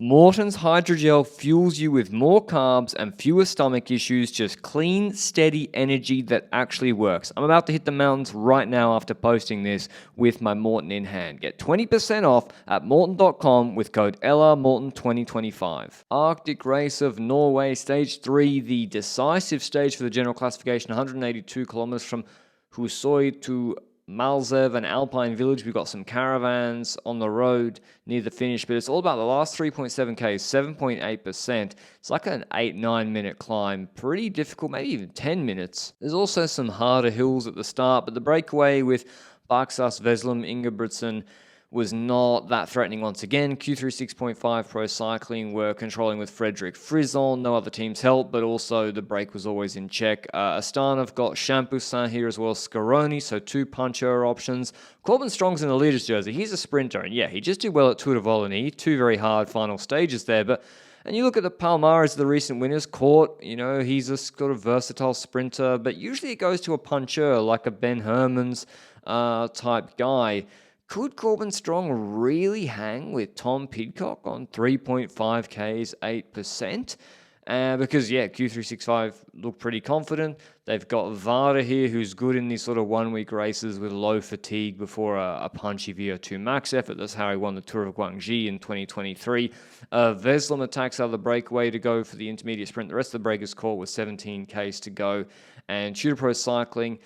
Morton's Hydrogel fuels you with more carbs and fewer stomach issues, just clean, steady energy that actually works. I'm about to hit the mountains right now after posting this with my Morton in hand. Get 20% off at Morton.com with code LRMorton2025. Arctic Race of Norway, Stage 3, the decisive stage for the general classification, 182 kilometers from Husøy to Malzev, an alpine village. We've got some caravans on the road near the finish, but it's all about the last 3.7 Ks, 7.8%. It's like an 8-9 minute climb. Pretty difficult, maybe even 10 minutes. There's also some harder hills at the start, but the breakaway with Baksas, Veslum, Ingebrigtsen was not that threatening once again. Q3 6.5 Pro Cycling were controlling with Frederick Frison. No other teams helped, but also the break was always in check. Astana have got Champoussin here as well, Scaroni, so two puncher options. Corbin Strong's in the leader's jersey. He's a sprinter, and yeah, he just did well at Tour de Wallonie. Two very hard final stages there, but and you look at the Palmares, the recent winners, Cort, he's a sort of versatile sprinter, but usually it goes to a puncher like a Ben Hermans type guy. Could Corbin Strong really hang with Tom Pidcock on 3.5 Ks, 8%? Because, yeah, Q365 look pretty confident. They've got Vara here, who's good in these sort of one-week races with low fatigue before a punchy VO2 max effort. That's how he won the Tour of Guangxi in 2023. Veslum attacks out of the breakaway to go for the intermediate sprint. The rest of the break is caught with 17 Ks to go. And Shooter Pro Cycling,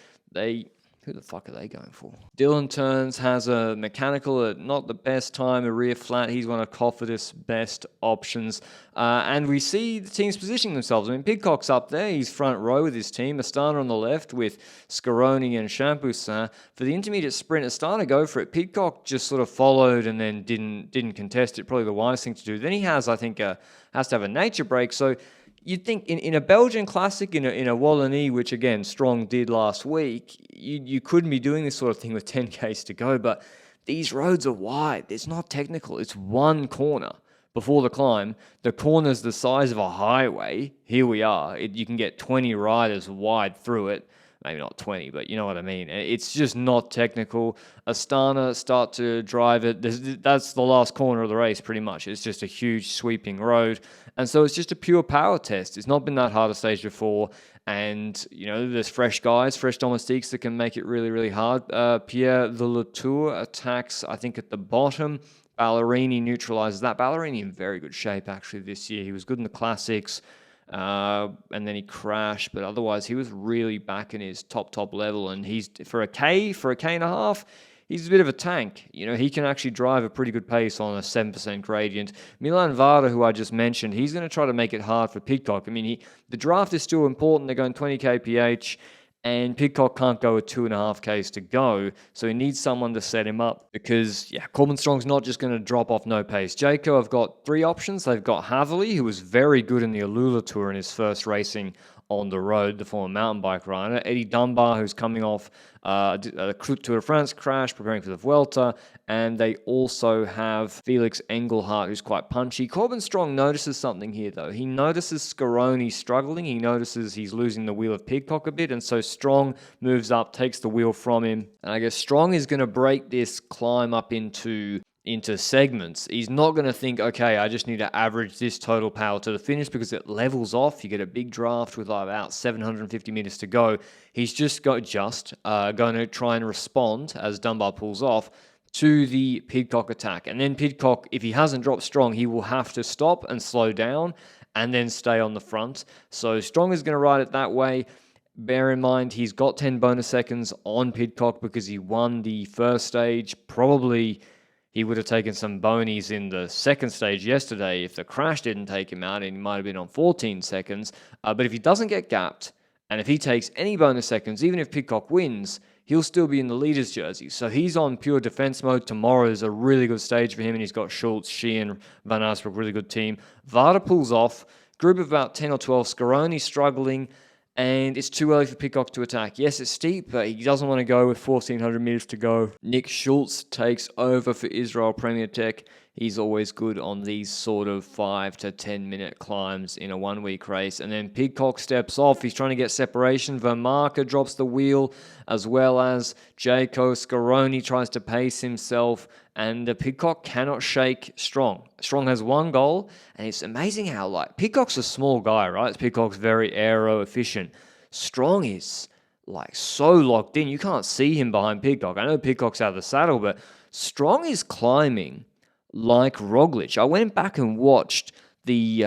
who the fuck are they going for? Dylan Turns has a mechanical at not the best time, a rear flat. He's one of Cofidis' best options. And we see the teams positioning themselves. I mean, Pidcock's up there. He's front row with his team. Astana on the left with Scaroni and Champoussin. For the intermediate sprint, Astana go for it. Pidcock just sort of followed and then didn't contest it. Probably the wise thing to do. Then he has to have a nature break. So you'd think in a Belgian Classic, in a Wallonie, which again Strong did last week, you couldn't be doing this sort of thing with 10 Ks to go, but these roads are wide. It's not technical. It's one corner before the climb. The corner's the size of a highway. Here we are. You can get 20 riders wide through it. Maybe not 20, but you know what I mean. It's just not technical. Astana start to drive it. That's the last corner of the race, pretty much. It's just a huge sweeping road. And so it's just a pure power test. It's not been that hard a stage before. And, there's fresh guys, fresh domestiques that can make it really, really hard. Pierre the Latour attacks, I think, at the bottom. Ballerini neutralizes that. Ballerini in very good shape, actually, this year. He was good in the Classics. And then he crashed, but otherwise he was really back in his top level, and he's for a K and a half, he's a bit of a tank. He can actually drive a pretty good pace on a 7% gradient. Milan Vara, who I just mentioned, he's going to try to make it hard for Pidcock. I mean, the draft is still important. They're going 20 kph, and Pidcock can't go with 2.5 Ks to go, so he needs someone to set him up because, Corbin Strong's not just going to drop off no pace. Jayco have got three options. They've got Haverly, who was very good in the Alula Tour in his first racing on the road, the former mountain bike rider. Eddie Dunbar, who's coming off a Tour de France crash, preparing for the Vuelta. And they also have Felix Engelhardt, who's quite punchy. Corbin Strong notices something here, though. He notices Scaroni struggling. He notices he's losing the wheel of Pidcock a bit. And so Strong moves up, takes the wheel from him. And I guess Strong is going to break this climb up into segments. He's not going to think, okay, I just need to average this total power to the finish because it levels off. You get a big draft with about 750 meters to go. He's just going to try and respond as Dunbar pulls off to the Pidcock attack. And then Pidcock, if he hasn't dropped Strong, he will have to stop and slow down and then stay on the front. So Strong is going to ride it that way. Bear in mind, he's got 10 bonus seconds on Pidcock because he won the first stage. Probably he would have taken some bonies in the second stage yesterday if the crash didn't take him out, and he might have been on 14 seconds. But if he doesn't get gapped, and if he takes any bonus seconds, even if Pidcock wins, he'll still be in the leader's jersey. So he's on pure defense mode. Tomorrow is a really good stage for him, and he's got Schultz, Sheehan, Van Arsbrook, really good team. Vada pulls off. Group of about 10 or 12. Scaroni struggling. And it's too early for Pidcock to attack. Yes, it's steep, but he doesn't want to go with 1,400 meters to go. Nick Schultz takes over for Israel Premier Tech. He's always good on these sort of 5 to 10 minute climbs in a 1 week race. And then Pidcock steps off. He's trying to get separation. Vermarker drops the wheel, as well as Jaco Scaroni tries to pace himself. And Pidcock cannot shake Strong. Strong has one goal, and it's amazing how, like, Pidcock's a small guy, right? Pidcock's very aero efficient. Strong is, like, so locked in. You can't see him behind Pidcock. I know Pidcock's out of the saddle, but Strong is climbing like Roglic. I went back and watched the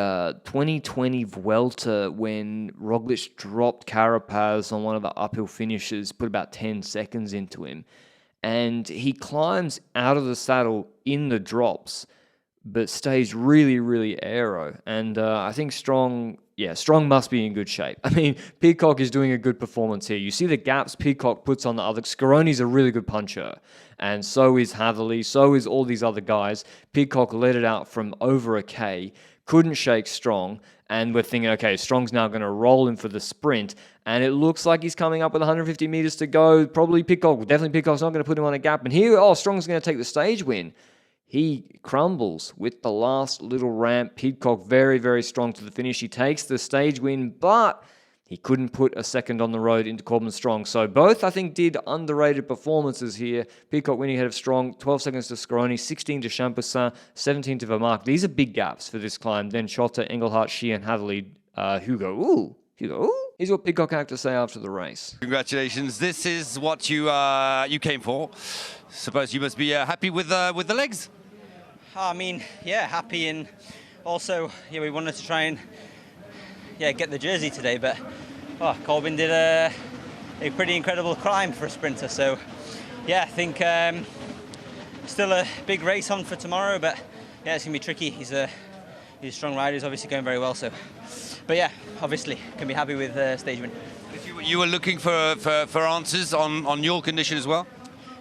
2020 Vuelta when Roglic dropped Carapaz on one of the uphill finishes, put about 10 seconds into him. And he climbs out of the saddle in the drops, but stays really, really aero. And I think Strong must be in good shape. I mean, Pidcock is doing a good performance here. You see the gaps Pidcock puts on the other. Scaroni's a really good puncher, and so is Hatherley, so is all these other guys. Pidcock let it out from over a K, couldn't shake Strong, and we're thinking, okay, Strong's now going to roll in for the sprint, and it looks like he's coming up with 150 meters to go. Probably definitely Pidcock's not going to put him on a gap, and here, Strong's going to take the stage win. He crumbles with the last little ramp. Pidcock very, very strong to the finish. He takes the stage win, but he couldn't put a second on the road into Corbin Strong. So both, I think, did underrated performances here. Pidcock winning ahead of Strong, 12 seconds to Scaroni, 16 to Champoussin, 17 to Vermark. These are big gaps for this climb. Then Schotter, Engelhardt, Sheehan, Hatherley, Hugo. Here's what Pidcock had to say after the race. Congratulations. This is what you came for. Suppose you must be happy with the legs. I mean, yeah, happy, and also, we wanted to try and get the jersey today, but Corbin did a pretty incredible climb for a sprinter. So, I think still a big race on for tomorrow, but it's gonna be tricky. He's a strong rider. He's obviously going very well. So, but obviously can be happy with stage win. You were looking for answers on your condition as well.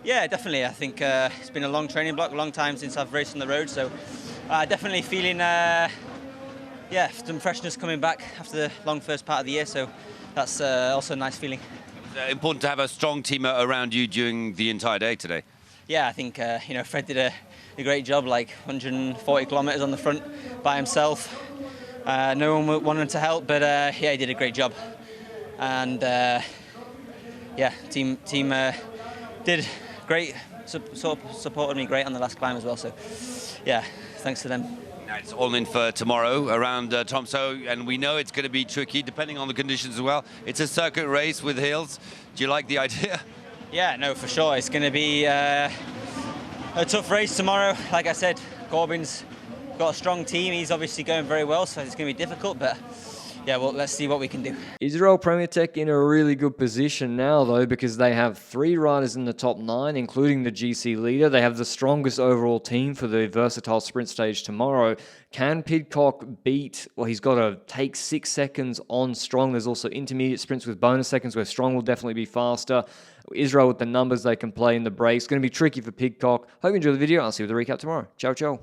Yeah, definitely. I think it's been a long training block, a long time since I've raced on the road, so definitely feeling some freshness coming back after the long first part of the year, so that's also a nice feeling. Important to have a strong team around you during the entire day today. Yeah, I think Fred did a great job, like 140 kilometers on the front by himself. No one wanted to help, but he did a great job, and team did great, supported me great on the last climb as well, so thanks to them. Now it's all in for tomorrow around Tromsø, and we know it's going to be tricky depending on the conditions as well. It's a circuit race with hills. Do you like the idea? Yeah, no, for sure. It's going to be a tough race tomorrow. Like I said, Corbin's got a strong team. He's obviously going very well, so it's going to be difficult, but let's see what we can do. Israel Premier Tech in a really good position now, though, because they have 3 riders in the top 9, including the GC leader. They have the strongest overall team for the versatile sprint stage tomorrow. Can Pidcock beat? Well, he's got to take 6 seconds on Strong. There's also intermediate sprints with bonus seconds where Strong will definitely be faster. Israel with the numbers they can play in the break. It's going to be tricky for Pidcock. Hope you enjoy the video. I'll see you with the recap tomorrow. Ciao, ciao.